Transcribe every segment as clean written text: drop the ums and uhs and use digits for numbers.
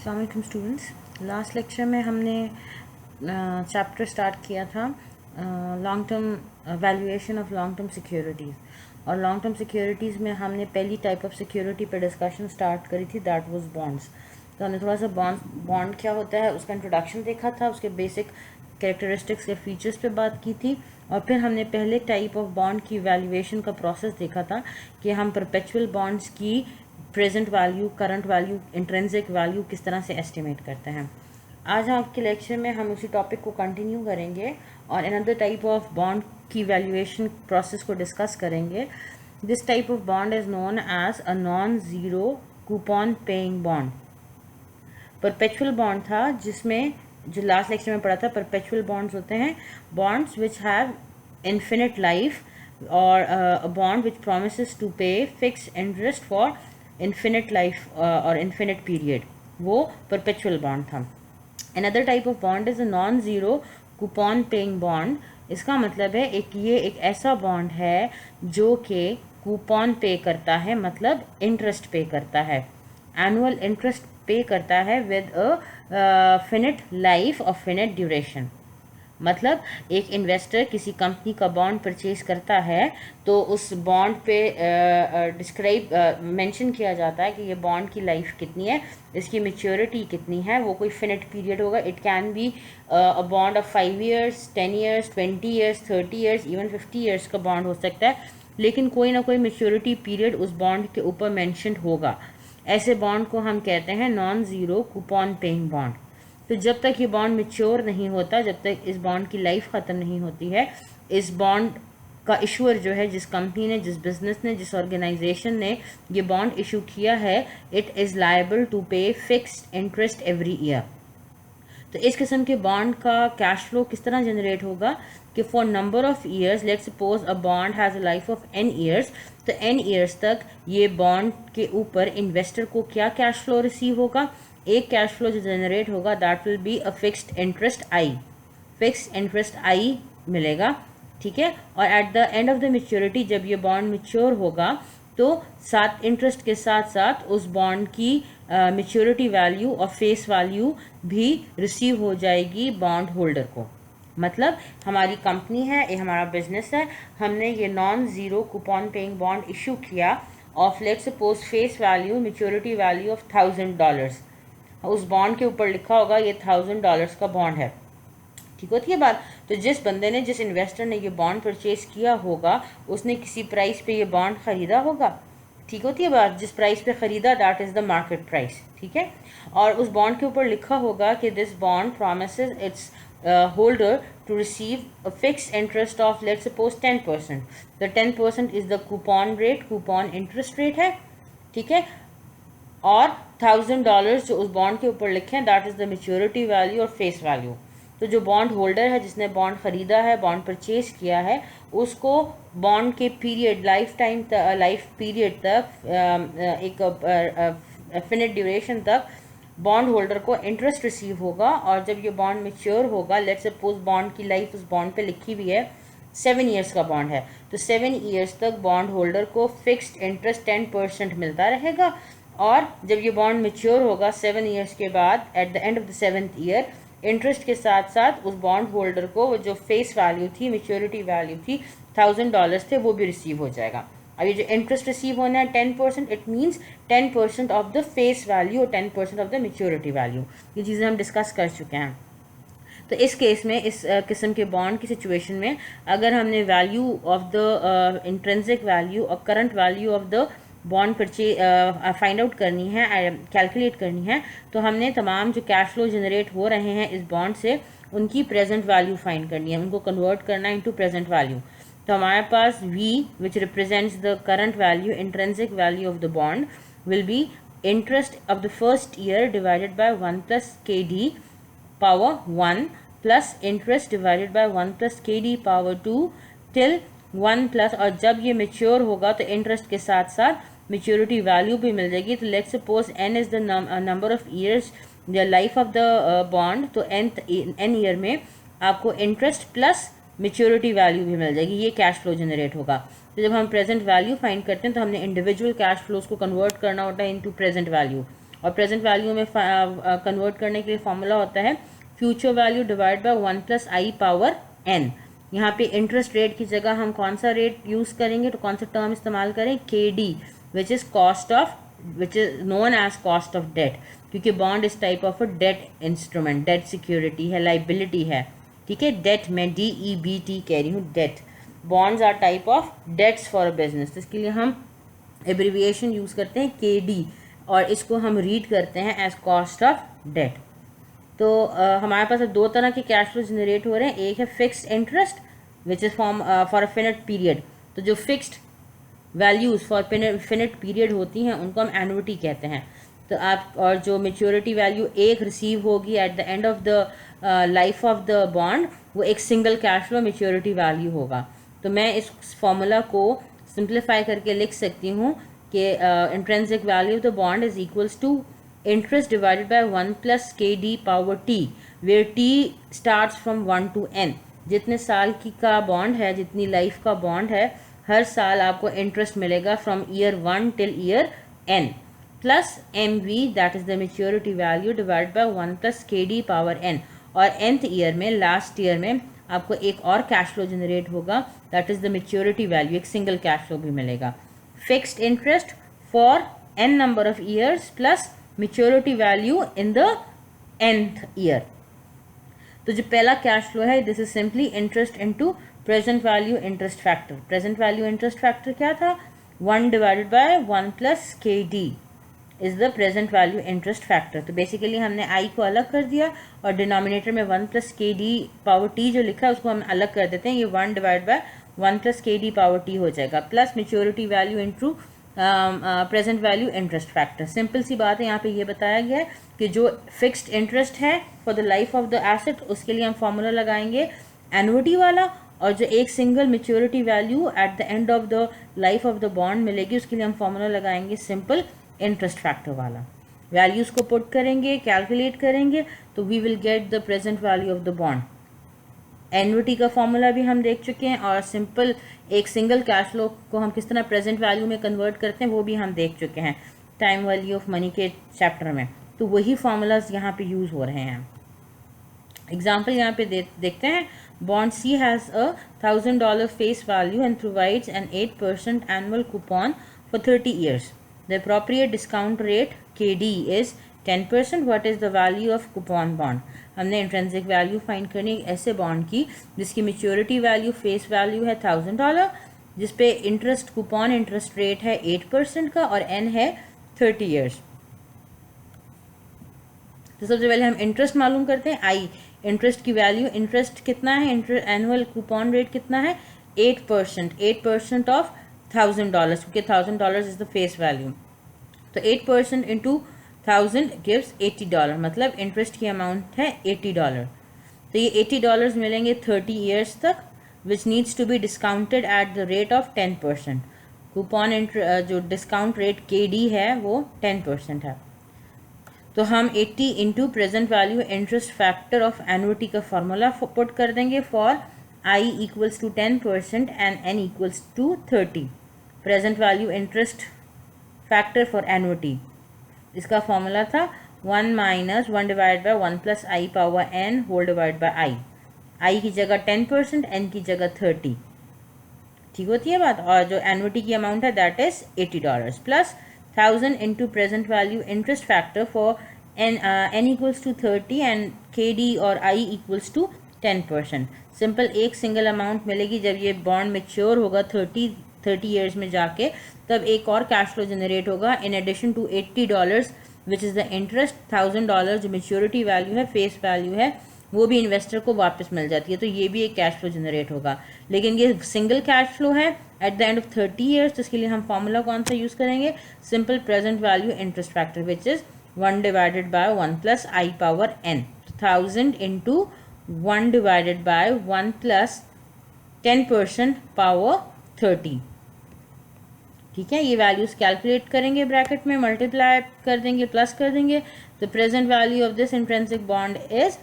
अस्सलाम वालेकुम students. Last lecture में हमने चैप्टर स्टार्ट किया था long term valuation of long term securities. और लॉन्ग टर्म सिक्योरिटीज़ में हमने पहली टाइप ऑफ सिक्योरिटी पर डिस्कशन स्टार्ट करी थी, दैट वाज बॉन्ड्स। तो हमने थोड़ा सा बॉन्ड क्या होता है उसका इंट्रोडक्शन देखा था, उसके बेसिक कैरेक्टरिस्टिक्स के फीचर्स पे बात की थी, और फिर हमने पहले टाइप ऑफ बॉन्ड की वैल्यूएशन का प्रोसेस देखा था कि हम परपेचुअल बॉन्ड्स की present value, current value, intrinsic value किस तरह से एस्टिमेट करते हैं। आज आपके लेक्चर में हम उसी टॉपिक को कंटिन्यू करेंगे और अनदर टाइप ऑफ बॉन्ड की वैल्यूएशन प्रोसेस को डिस्कस करेंगे। This type of bond is known as a non zero coupon paying bond. Perpetual bond था जिसमें, जो लास्ट लेक्चर में पढ़ा था, परपेचुअल बॉन्ड्स होते हैं bonds which have infinite life, और a bond which promises to pay fix interest for infinite life और इन्फिनिट पीरियड, वो परपेचुअल बॉन्ड था। Another type of bond is a non zero coupon paying bond. इसका मतलब है ये एक ऐसा बॉन्ड है जो कि कूपन पे करता है, मतलब इंटरेस्ट पे करता है, एनुअल इंटरेस्ट पे करता है विद अ फिनिट लाइफ और फिनिट ड्यूरेशन। मतलब एक इन्वेस्टर किसी कंपनी का बॉन्ड परचेज करता है तो उस बॉन्ड पे मेंशन किया जाता है कि ये बॉन्ड की लाइफ कितनी है, इसकी मैच्योरिटी कितनी है, वो कोई फिनिट पीरियड होगा। It can be a bond of 5 years, 10 years, 20 years, 30 years, even 50 years का बॉन्ड हो सकता है, लेकिन कोई ना कोई मैच्योरिटी पीरियड उस बॉन्ड के ऊपर मेंशन्ड होगा। ऐसे बॉन्ड को हम कहते हैं non zero coupon paying bond. तो जब तक ये बॉन्ड मैच्योर नहीं होता, जब तक इस बॉन्ड की लाइफ ख़त्म नहीं होती है, इस बॉन्ड का इशूअर जो है, जिस कंपनी ने, जिस बिजनेस ने, जिस ऑर्गेनाइजेशन ने ये बॉन्ड इशू किया है, इट इज़ लायबल टू पे फिक्स्ड इंटरेस्ट एवरी ईयर। तो इस किस्म के बॉन्ड का कैश फ्लो किस तरह जनरेट होगा कि for number of years, let's suppose a bond has a life of n years, तो n ईयर्स तक ये बॉन्ड के ऊपर इन्वेस्टर को क्या कैश फ्लो रिसीव होगा, एक कैश फ्लो जो जनरेट होगा, that will be a fixed interest I, fixed interest I मिलेगा, ठीक है। और eight the end of the maturity, जब ये बॉन्ड मैच्योर होगा, तो साथ इंटरेस्ट के साथ साथ उस बॉन्ड की मैच्योरिटी वैल्यू और फेस वैल्यू भी रिसीव हो जाएगी बॉन्ड होल्डर को। मतलब हमारी कंपनी है, ये हमारा बिजनेस है, हमने ये non zero coupon paying bond issue किया of let's suppose face value, maturity value of $1000। उस बॉन्ड के ऊपर लिखा होगा ये $1000 का बॉन्ड है, ठीक होती है बात। तो जिस बंदे ने, जिस इन्वेस्टर ने ये बॉन्ड परचेज किया होगा, उसने किसी प्राइस पे ये बॉन्ड ख़रीदा होगा, ठीक होती है बात। जिस प्राइस पे ख़रीदा, that is the market price, ठीक है। और उस बॉन्ड के ऊपर लिखा होगा कि this bond promises its holder to receive a fix interest of let's suppose 10%। The 10% is the coupon rate, coupon interest rate है, ठीक है। और $1000 जो उस बॉन्ड के ऊपर लिखे हैं, that is the maturity value और फेस वैल्यू। तो जो बॉन्ड होल्डर है, जिसने बॉन्ड ख़रीदा है, बॉन्ड परचेज किया है, उसको बॉन्ड के पीरियड, लाइफ टाइम तक, लाइफ पीरियड तक, एक फिनिट ड्यूरेशन तक बॉन्ड होल्डर को इंटरेस्ट रिसीव होगा। और जब ये बॉन्ड मैच्योर होगा, लेट्स सपोज बॉन्ड की लाइफ उस बॉन्ड पे लिखी हुई है 7 ईयर्स का बॉन्ड है, तो 7 ईयर्स तक बॉन्ड होल्डर को फिक्स्ड इंटरेस्ट 10% मिलता रहेगा। और जब ये बॉन्ड मैच्योर होगा 7 ईयर्स के बाद, eight the end of the 7th year, interest के साथ साथ उस बॉन्ड होल्डर को वो जो फेस वैल्यू थी, मैच्योरिटी वैल्यू थी, $1000 थे, वो भी रिसीव हो जाएगा। अब ये जो इंटरेस्ट रिसीव होना है 10%, it means 10% of the face value और 10% ऑफ द मैच्योरिटी वैल्यू। ये चीज़ें हम डिस्कस कर चुके हैं। तो इस केस में, इस किस्म के बॉन्ड की सिचुएशन में, अगर हमने value of the intrinsic value और current value of the bond purchase find out करनी है, कैलकुलेट करनी है, तो हमने तमाम जो कैश फ्लो जनरेट हो रहे हैं इस बॉन्ड से, उनकी प्रेजेंट वैल्यू फाइंड करनी है, उनको कन्वर्ट करना है इनटू प्रेजेंट वैल्यू। तो हमारे पास V, which represents the current value, intrinsic value of the bond, will be interest of the first year divided by 1 + KD power 1 plus interest divided by 1 + KD power 2 till 1 plus, और जब ये mature होगा तो interest के साथ साथ maturity value भी मिल जाएगी। तो let's suppose n is the number of years, the life of the bond, तो n ईयर में आपको इंटरेस्ट प्लस मेच्योरिटी वैल्यू भी मिल जाएगी, ये कैश फ्लो जनरेट होगा। तो जब हम प्रेजेंट वैल्यू फाइंड करते हैं तो हमने इंडिविजुअल कैश फ्लोज को कन्वर्ट करना होता है इनटू प्रेजेंट वैल्यू, और प्रेजेंट वैल्यू में कन्वर्ट करने के लिए फॉर्मूला होता है future value divide by 1 + i power n। यहाँ पे इंटरेस्ट रेट की जगह हम कौन सा रेट यूज़ करेंगे, तो कौन सा टर्म इस्तेमाल करें, KD, which is known as cost of debt, क्योंकि बॉन्ड इस type of a debt instrument, debt security है, लाइबिलिटी है, ठीक है। डेट में DEBT कह रही हूँ, debt. Bonds are type of debts for a business, तो इसके लिए हम एब्रीविएशन यूज़ करते हैं KD, और इसको हम रीड करते हैं एज कॉस्ट ऑफ डेट। तो हमारे पास दो तरह के कैश फ्लो जनरेट हो रहे हैं। एक है fixed interest which is for a finite period, तो जो fixed values for finite period होती हैं उनको हम एनुइटी कहते हैं। तो आप, और जो मेच्योरिटी वैल्यू एक रिसीव होगी eight the end of the life of the bond, वो एक single cash flow maturity value होगा। तो मैं इस फॉर्मूला को सिंप्लीफाई करके लिख सकती हूँ कि intrinsic value of the bond is equals to interest divided by 1 plus KD power T, where T starts from 1 to n। जितने साल की का बॉन्ड है, जितनी लाइफ का बॉन्ड है, हर साल आपको इंटरेस्ट मिलेगा from year 1 till year n, plus MV that is the maturity value divide by 1 plus KD power n। और nth ईयर में, लास्ट ईयर में आपको एक और कैश फ्लो जनरेट होगा, that is the maturity value, एक single cash flow भी मिलेगा। Fixed interest for n number of years plus maturity value in the nth year. तो जो पहला कैश फ्लो है, this is simply interest into present value interest factor. Present value interest factor क्या था, 1 divided by 1 plus KD is the present value interest factor. तो basically हमने I को अलग कर दिया और डिनोमिनेटर में 1 प्लस KD पावर T जो लिखा है उसको हम अलग कर देते हैं, ये 1 divide by 1 plus KD power T हो जाएगा, plus maturity value into present value interest factor. Simple सी बात है, यहाँ पे ये बताया गया है कि जो फिक्स्ड इंटरेस्ट है for the life of the asset, उसके लिए हम फॉर्मूला लगाएंगे एनुइटी वाला, और जो एक single maturity value at the end of the life of the bond मिलेगी, उसके लिए हम फॉर्मूला लगाएंगे सिंपल इंटरेस्ट फैक्टर वाला। वैल्यूज़ को पुट करेंगे, कैलकुलेट करेंगे, तो we will get the present value of the bond. Annuity का फॉर्मूला भी हम देख चुके हैं, और सिंपल एक सिंगल कैश फ्लो को हम किस तरह प्रेजेंट वैल्यू में कन्वर्ट करते हैं वो भी हम देख चुके हैं टाइम वैल्यू ऑफ मनी के चैप्टर में। तो वही फार्मूलाज यहाँ पे यूज़ हो रहे हैं। एग्जाम्पल यहाँ पे देखते हैं, bond C has a $1000 face value and provides N 8% annual coupon for 30 years. The appropriate discount rate KD is 10%। What is the value of coupon bond. हमने इंट्रिंसिक वैल्यू फाइंड करनी है ऐसे बॉन्ड की जिसकी मेच्योरिटी वैल्यू फेस वैल्यू है $1000, जिसपे interest coupon interest rate है 8% का, और n है 30 ईयर्स। तो सबसे पहले हम इंटरेस्ट मालूम करते हैं, I इंटरेस्ट की वैल्यू, इंटरेस्ट कितना है, एनुअल कूपन रेट कितना है, 8%, 8% ऑफ $1000, क्योंकि $1000 इज द फेस वैल्यू। तो 8% इंटू 1000 गिव्स $80, मतलब इंटरेस्ट की अमाउंट है $80। तो ये $80 मिलेंगे 30 ईयर्स तक, which needs to be discounted at the rate of 10%। Coupon जो डिस्काउंट रेट KD है वो 10% है। तो हम 80 into present value interest factor of annuity का फॉर्मूला पुट कर देंगे for I equals to 10% and N equals to 30। Present value interest factor for annuity, इसका फॉर्मूला था 1 - 1 divide by 1 plus I power n whole divide bye I की जगह 10%, N की जगह 30। ठीक होती है बात। और जो एनुइटी की अमाउंट है that is $80 plus 1000 into present value interest factor for N equals to 30 and KD और I इक्वल्स टू 10%। सिंपल एक सिंगल अमाउंट मिलेगी जब ये बॉन्ड मेच्योर होगा 30 ईयर्स में जाके, तब एक और कैश फ्लो जनरेट होगा in addition to $80 which is the interest. $1000 जो मेच्योरिटी वैल्यू है, फेस वैल्यू है, वो भी इन्वेस्टर को वापस मिल जाती है। तो ये भी एक कैश फ्लो जनरेट होगा, लेकिन ये सिंगल कैश फ्लो है eight the end of 30 years. तो इसके लिए हम फॉर्मूला कौन सा यूज़ करेंगे, simple present value interest factor which is 1 divided by 1 plus I power n। 1000 into 1 divided by 1 plus 10% power 30। ठीक है, ये वैल्यूज कैलकुलेट करेंगे, ब्रैकेट में मल्टीप्लाई कर देंगे, प्लस कर देंगे। तो present value of this intrinsic bond is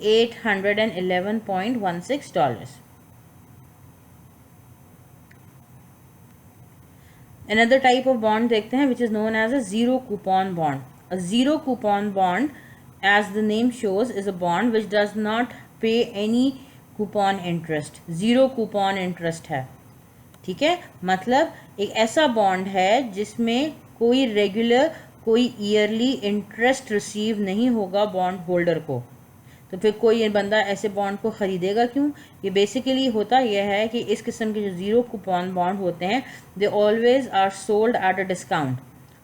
$811.16। Another type of bond देखते हैं which is known as a zero coupon bond. A zero coupon bond, as the name shows, is a bond which does not pay any coupon interest. Zero coupon interest है, ठीक है। मतलब एक ऐसा bond है जिसमें कोई रेगुलर, कोई ईयरली इंटरेस्ट रिसीव नहीं होगा बॉन्ड होल्डर को। तो फिर कोई बंदा ऐसे बॉन्ड को ख़रीदेगा क्यों? ये बेसिकली होता यह है कि इस किस्म के जो ज़ीरो कूपन बॉन्ड होते हैं, they always are sold at a discount.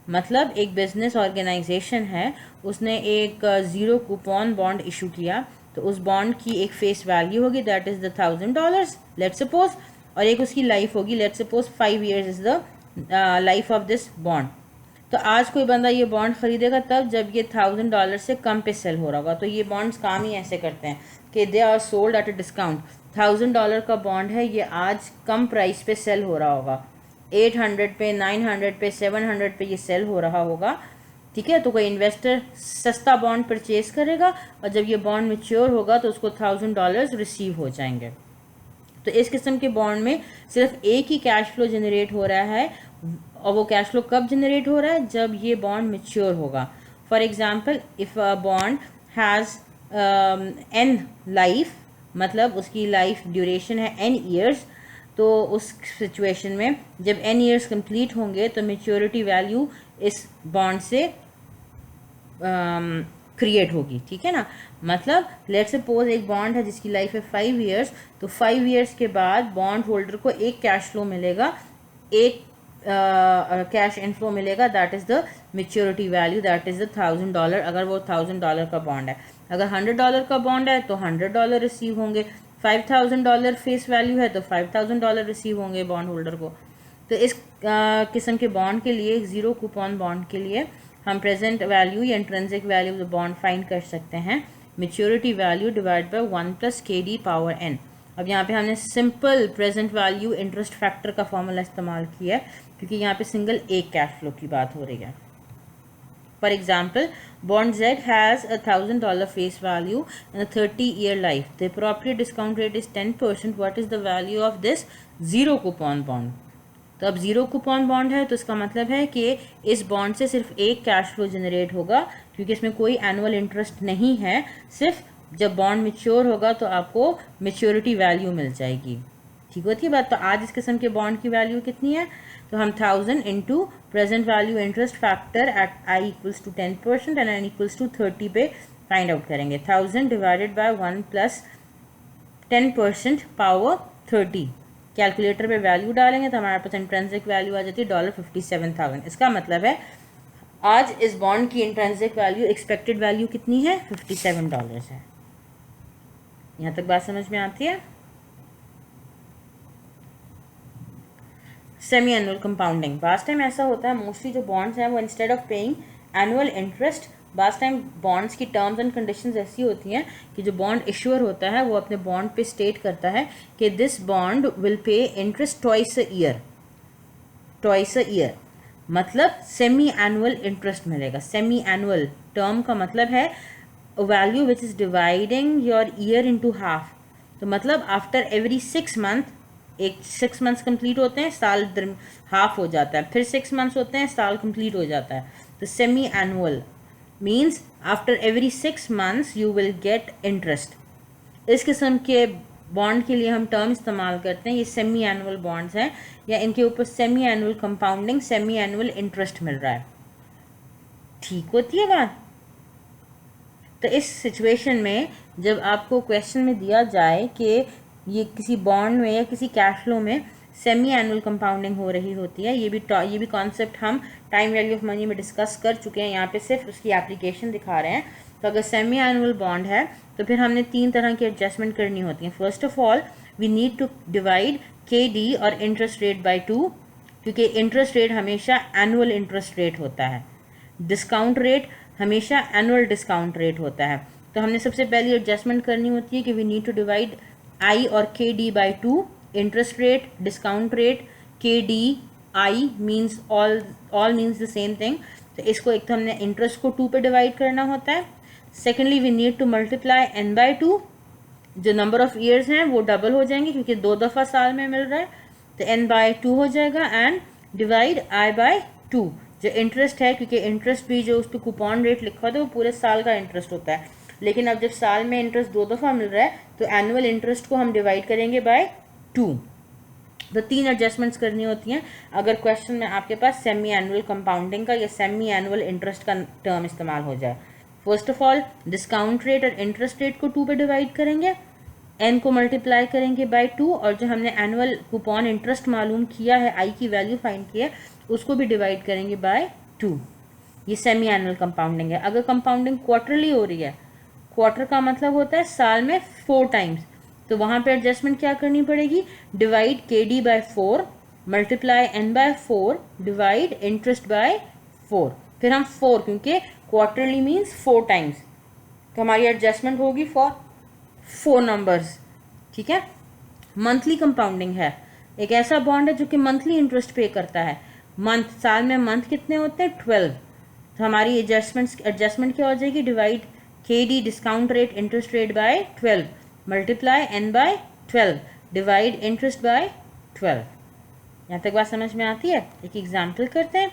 मतलब एक बिजनेस ऑर्गेनाइजेशन है, उसने एक ज़ीरो कूपन बॉन्ड इशू किया, तो उस बॉन्ड की एक फेस वैल्यू होगी, that is the $1000 let's suppose, और एक उसकी लाइफ होगी, let's suppose 5 years is the life of this bond. तो आज कोई बंदा ये बॉन्ड ख़रीदेगा तब जब ये $1000 से कम पे सेल हो रहा होगा। तो ये बॉन्ड्स काम ही ऐसे करते हैं कि they are sold at a discount. $1000 का बॉन्ड है, ये आज कम प्राइस पे सेल हो रहा होगा, 800 पे, 900 पे, 700 पे ये सेल हो रहा होगा, ठीक है। तो कोई इन्वेस्टर सस्ता बॉन्ड परचेज करेगा और जब ये बॉन्ड मैच्योर होगा तो उसको $1000 रिसीव हो जाएंगे। तो इस किस्म के बॉन्ड में सिर्फ एक ही कैश फ्लो जनरेट हो रहा है, और वो कैश फ्लो कब जनरेट हो रहा है? जब ये बॉन्ड मैच्योर होगा। For example, if a bond has n life, मतलब उसकी लाइफ ड्यूरेशन है n ईयर्स, तो उस सिचुएशन में जब n ईयर्स कंप्लीट होंगे तो मैच्योरिटी वैल्यू इस बॉन्ड से क्रिएट होगी, ठीक है ना। मतलब लेट्स सपोज एक बॉन्ड है जिसकी लाइफ है 5 years, तो 5 years के बाद बॉन्ड होल्डर को एक कैश फ्लो मिलेगा, एक कैश इनफ्लो मिलेगा, that is the maturity value, that is the $1000। अगर वो $1000 का बॉन्ड है, अगर $100 का बॉन्ड है तो $100 रिसीव होंगे, $5000 फेस वैल्यू है तो $5000 रिसीव होंगे बॉन्ड होल्डर को। तो इस किस्म के बॉन्ड के लिए, ज़ीरो कूपन बॉन्ड के लिए, हम प्रेजेंट वैल्यू या intrinsic value of the bond find कर सकते हैं, maturity value divide by 1 + KD⁻n। अब यहाँ पे हमने simple present value interest factor का फॉर्मूला इस्तेमाल किया है, क्योंकि यहाँ पे सिंगल एक कैश फ्लो की बात हो रही है। For example, bond Z has a $1000 face value and a 30-year life. The property discount rate is 10%। What is the value of this zero coupon bond? तो अब ज़ीरो कूपन बॉन्ड है तो इसका मतलब है कि इस बॉन्ड से सिर्फ एक कैश फ्लो जनरेट होगा, क्योंकि इसमें कोई एनुअल इंटरेस्ट नहीं है। सिर्फ जब बॉन्ड मैच्योर होगा तो आपको मैच्योरिटी वैल्यू मिल जाएगी, ठीक होती है बात। तो आज इस किस्म के बॉन्ड की वैल्यू कितनी है? तो हम 1000 into present value interest factor at I = 10% and N = 30 पे फाइंड आउट करेंगे। 1000 डिवाइडेड बाय 1 + 10% पावर 30। कैलकुलेटर पे वैल्यू डालेंगे तो हमारे पास इंट्रिंसिक वैल्यू आ जाती है $57,000। इसका मतलब है आज इस बॉन्ड की इंट्रिंसिक वैल्यू, एक्सपेक्टेड वैल्यू कितनी है? $57 है। यहाँ तक बात समझ में आती है? सेमी एनुअल कंपाउंडिंग, बास टाइम ऐसा होता है मोस्टली जो बॉन्ड्स हैं वो instead of paying annual interest, बास टाइम बॉन्ड्स की टर्म्स एंड कंडीशंस ऐसी होती हैं कि जो बॉन्ड इश्यूअर होता है वो अपने बॉन्ड पे स्टेट करता है कि this bond will pay interest twice a year. मतलब सेमी एनुअल इंटरेस्ट मिलेगा। सेमी एनुअल टर्म का मतलब है value which is dividing your year into half. तो मतलब आफ्टर एवरी 6 month, एक 6 months कंप्लीट होते हैं, साल हाफ हो जाता है, फिर 6 months होते हैं, साल कंप्लीट हो जाता है। तो semi annual means after every 6 months you will get interest. इस किस्म के बॉन्ड के लिए हम टर्म इस्तेमाल करते हैं, ये सेमी एनुअल बॉन्ड्स हैं, या इनके ऊपर semi annual compounding, semi annual interest मिल रहा है, ठीक होती है बात। तो इस सिचुएशन में जब आपको क्वेश्चन में दिया जाए कि ये किसी बॉन्ड में या किसी कैश फ्लो में सेमी एनुअल कंपाउंडिंग हो रही होती है, ये भी कॉन्सेप्ट हम टाइम वैल्यू ऑफ मनी में डिस्कस कर चुके हैं, यहाँ पे सिर्फ उसकी एप्लीकेशन दिखा रहे हैं। तो अगर सेमी एनुअल बॉन्ड है तो फिर हमने 3 तरह की एडजस्टमेंट करनी होती है। First of all we need to divide KD और इंटरेस्ट रेट बाय 2, क्योंकि इंटरेस्ट रेट हमेशा एनुअल इंटरेस्ट रेट होता है, डिस्काउंट रेट हमेशा एनुअल डिस्काउंट रेट होता है। तो हमने सबसे पहली एडजस्टमेंट करनी होती है कि we need to divide I और KD by 2, interest rate, discount rate, KD, I means all means the same thing. तो इसको एक तो हमने इंटरेस्ट को 2 पे डिवाइड करना होता है। Secondly we need to multiply N by 2, जो नंबर ऑफ ईयर्स हैं वो डबल हो जाएंगे क्योंकि 2 दफ़ा साल में मिल रहा है, तो N बाय 2 हो जाएगा, एंड डिवाइड I बाय 2। जो इंटरेस्ट है, क्योंकि इंटरेस्ट भी जो उस पर कूपन रेट लिखा होता है वो पूरे साल का इंटरेस्ट होता है, लेकिन अब जब साल में इंटरेस्ट 2 दफ़ा मिल रहा है तो एनुअल इंटरेस्ट को हम डिवाइड करेंगे बाय 2। तो 3 एडजस्टमेंट्स करनी होती हैं अगर क्वेश्चन में आपके पास सेमी एनुअल कंपाउंडिंग का या सेमी एनुअल इंटरेस्ट का टर्म इस्तेमाल हो जाए। First of all discount rate और इंटरेस्ट रेट को 2 पे डिवाइड करेंगे, n को मल्टीप्लाई करेंगे बाय 2, और जो हमने एनुअल कूपन इंटरेस्ट मालूम किया है, i की वैल्यू फाइंड की है, उसको भी डिवाइड करेंगे बाय 2। ये सेमी एनुअल कंपाउंडिंग है। अगर कंपाउंडिंग क्वार्टरली हो रही है, क्वार्टर का मतलब होता है साल में 4 टाइम्स, तो वहाँ पे एडजस्टमेंट क्या करनी पड़ेगी, divide KD by 4 multiply n by 4 divide interest by 4। फिर हम 4, क्योंकि क्वार्टरली मीन्स 4 टाइम्स, तो हमारी एडजस्टमेंट होगी फॉर 4 नंबर्स। ठीक है। मंथली कंपाउंडिंग है, एक ऐसा बॉन्ड है जो कि मंथली इंटरेस्ट पे करता है। मंथ, साल में मंथ कितने होते हैं, 12। तो हमारी एडजस्टमेंट क्या हो जाएगी, divide KD discount rate interest rate by 12 multiply n by 12 divide interest by 12। यहाँ तक बात समझ में आती है। एक एग्जाम्पल करते हैं।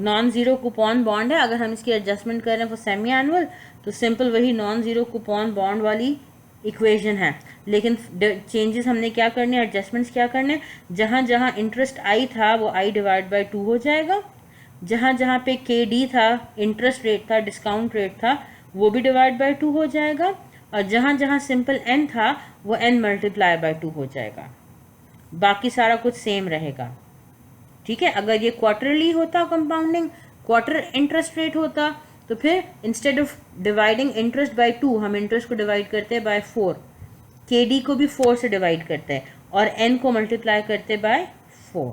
नॉन ज़ीरो कूपन बॉन्ड है, अगर हम इसकी एडजस्टमेंट कर रहे हैं फॉर सेमी एनुअल तो सिंपल वही नॉन ज़ीरो कूपन बॉन्ड वाली इक्वेशन है, लेकिन चेंजेस हमने क्या करने, एडजस्टमेंट्स क्या करने, जहाँ जहाँ इंटरेस्ट आई था वो i डिवाइड बाई 2 हो जाएगा, जहाँ जहाँ पे KD था, इंटरेस्ट रेट था, डिस्काउंट रेट था, वो भी डिवाइड बाई 2 हो जाएगा, और जहाँ जहाँ सिंपल n था वो n मल्टीप्लाई बाई 2 हो जाएगा। बाकी सारा कुछ सेम रहेगा। ठीक है। अगर ये क्वार्टरली होता कंपाउंडिंग, क्वार्टर इंटरेस्ट रेट होता, तो फिर instead of dividing interest by 2 हम इंटरेस्ट को डिवाइड करते हैं बाय 4, KD को भी 4 से डिवाइड करते हैं और n को मल्टीप्लाई करते बाय 4।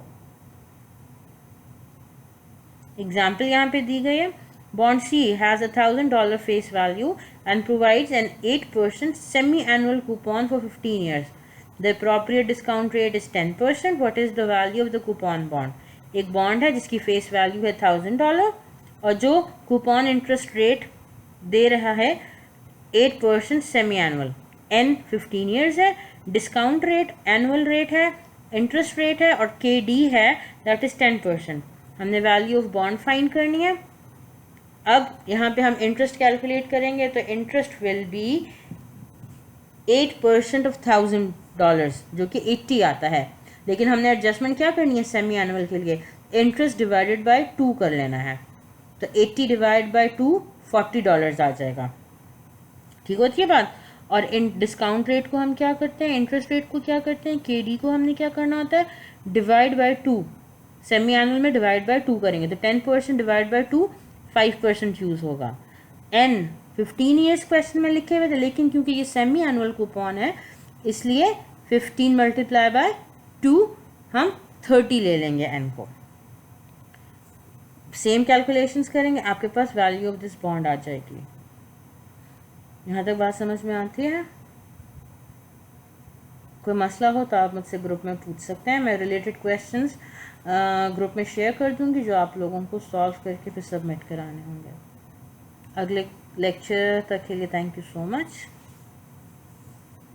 एग्जाम्पल यहाँ पे दी गई है। Bond C has $1,000 face value and provides N 8% semi annual coupon for 15 years. The appropriate discount rate is 10%. What is the value of the coupon bond? एक बॉन्ड है जिसकी face value है $1,000 और जो कूपन इंटरेस्ट रेट दे रहा है 8% semi annual, n 15 years है, discount rate annual rate है, इंटरेस्ट रेट है और KD है दैट इज 10%। हमने वैल्यू ऑफ बॉन्ड फाइंड करनी है। अब यहाँ पे हम इंटरेस्ट कैलकुलेट करेंगे तो इंटरेस्ट विल बी 8% ऑफ $1,000 जो कि 80 आता है, लेकिन हमने एडजस्टमेंट क्या करनी है सेमी एनुअल के लिए, इंटरेस्ट डिवाइडेड बाय 2 कर लेना है, तो 80 डिवाइड बाय 2 $40 आ जाएगा। ठीक होती है बात। और इन डिस्काउंट रेट को हम क्या करते हैं, इंटरेस्ट रेट को क्या करते हैं, KD को हमने क्या करना होता है, डिवाइड बाय 2, सेमी एनुअल में डिवाइड बाय 2 करेंगे तो 10% डिवाइड बाय 2 5% यूज़ होगा। n 15 ईयर्स क्वेश्चन में लिखे हुए थे, लेकिन क्योंकि ये सेमी एनुअल कूपन है इसलिए 15 मल्टीप्लाई बाय 2 हम 30 ले लेंगे n को। सेम कैलकुलेशंस करेंगे, आपके पास वैल्यू ऑफ दिस बॉन्ड आ जाएगी। यहाँ तक बात समझ में आती है। कोई मसला हो तो आप मुझसे ग्रुप में पूछ सकते हैं, मैं रिलेटेड क्वेश्चंस ग्रुप में शेयर कर दूंगी जो आप लोगों को सॉल्व करके फिर सबमिट कराने होंगे। अगले लेक्चर तक के लिए थैंक यू सो मच।